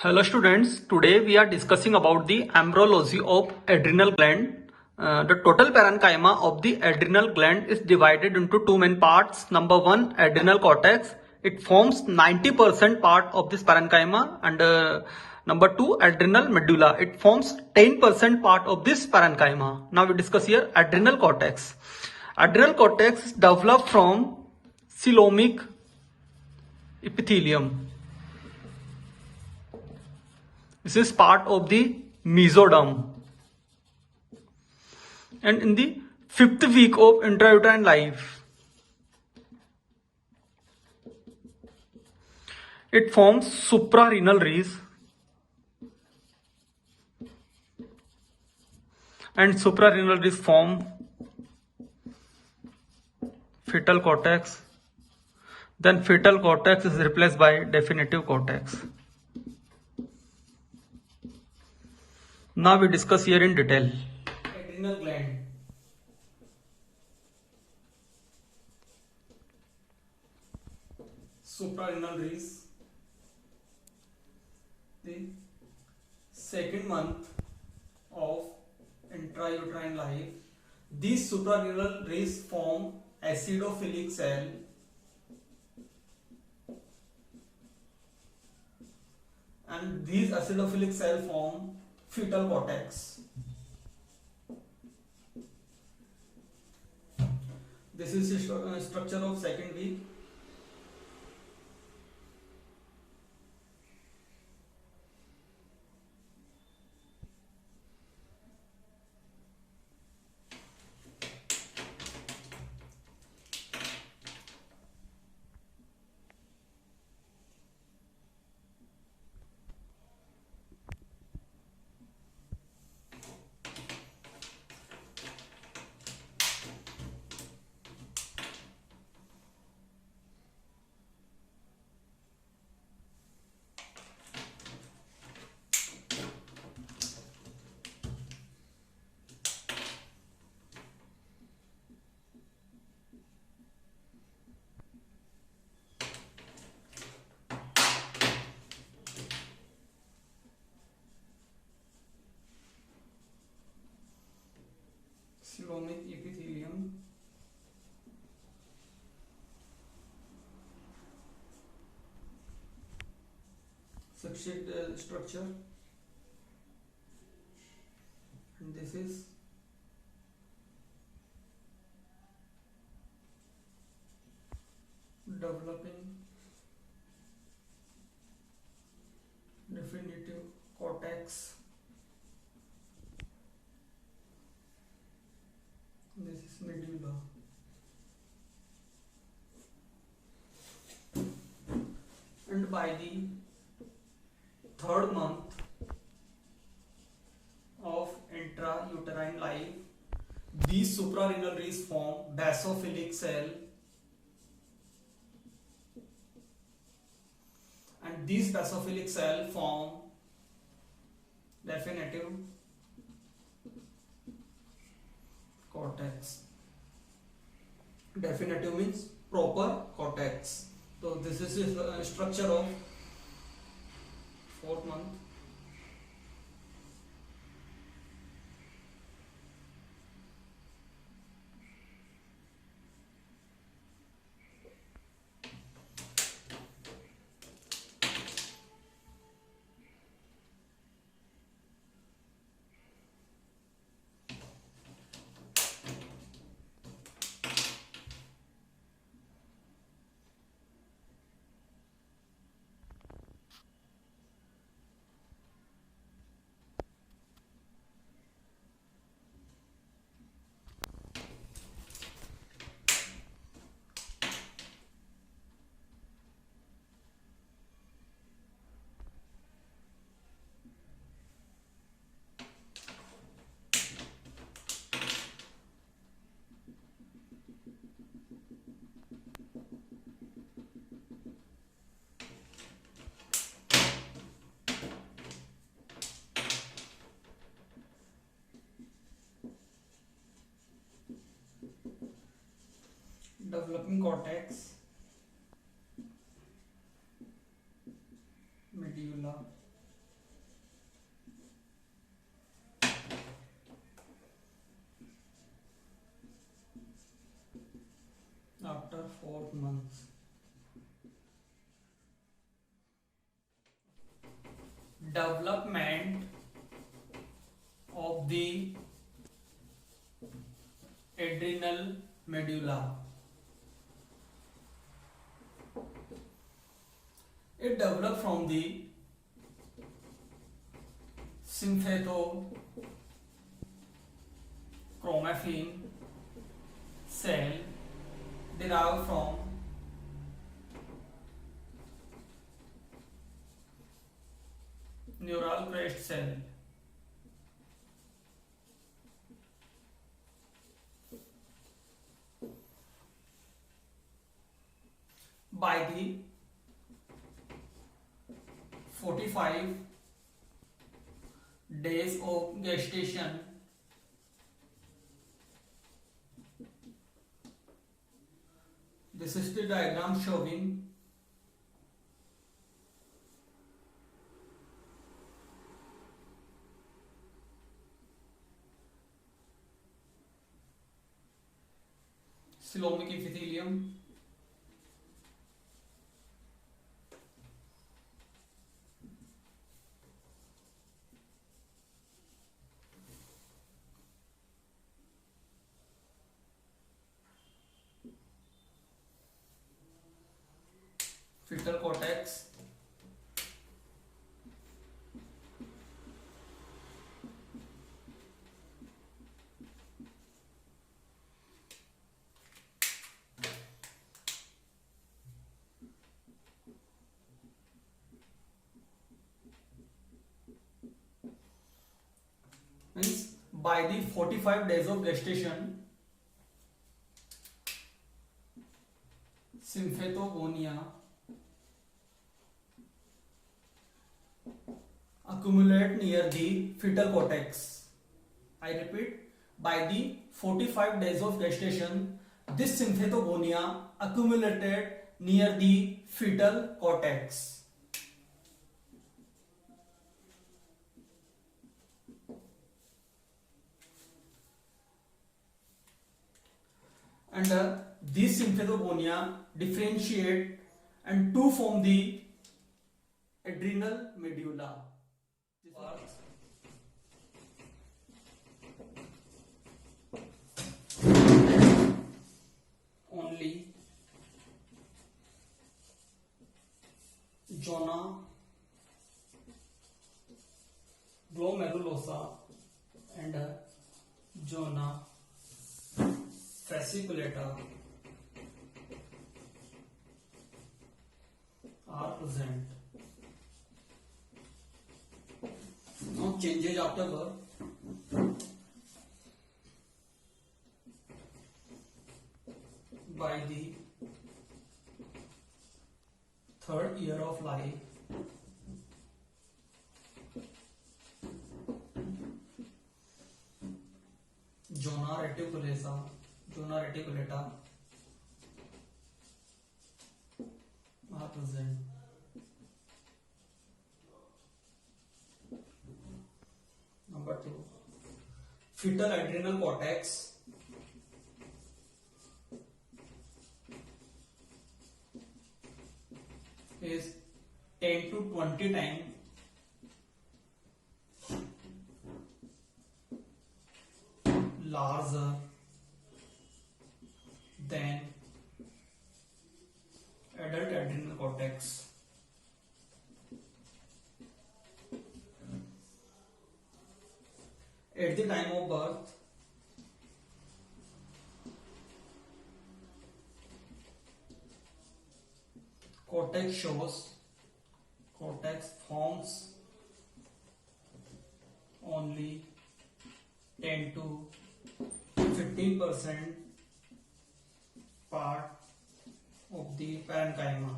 Hello students, today we are discussing about the embryology of adrenal gland. The total parenchyma of the adrenal gland is divided into two main parts. Number one, adrenal cortex. It forms 90% part of this parenchyma, and number two, adrenal medulla. It forms 10% part of this parenchyma. Now we discuss here adrenal cortex. Adrenal cortex is developed from coelomic epithelium. This is part of the mesoderm. And in the fifth week of intrauterine life, it forms suprarenal rays, and suprarenal rays form fetal cortex. Then fetal cortex is replaced by definitive cortex. Now we discuss here in detail. Adrenal gland. Suprarenal rays. The second month of intrauterine life, these suprarenal rays form acidophilic cell, and these acidophilic cell form fetal cortex. This is the structure of second week. Coelomic epithelium. Substrate structure, and this is developing definitive cortex. This is medulla. And by the third month of intrauterine life, these suprarenal rays form basophilic cell, and these basophilic cell form definitive cortex. Definitive means proper cortex. So this is the structure of fourth month. Developing cortex, medulla, 4th month. Development of the adrenal medulla. It develops from the sympathochromaffin cell derived from neural crest cell. By the 45 days of gestation, this is the diagram showing coelomic epithelium, fetal cortex, means by the 45 days of gestation, symphathogonia accumulate near the fetal cortex. I repeat, by the 45 days of gestation, this symphathogonia accumulated near the fetal cortex. And these symphathogonia differentiate and to form the adrenal medulla. Only zona glomerulosa and zona fasciculata are present. Now changes after birth. By the 3rd year of life, zona reticulata are present. Number 2, fetal adrenal cortex is 10 to 20 times larger than adult adrenal cortex. At the time of birth, cortex forms only 10 to 15% part of the parenchyma.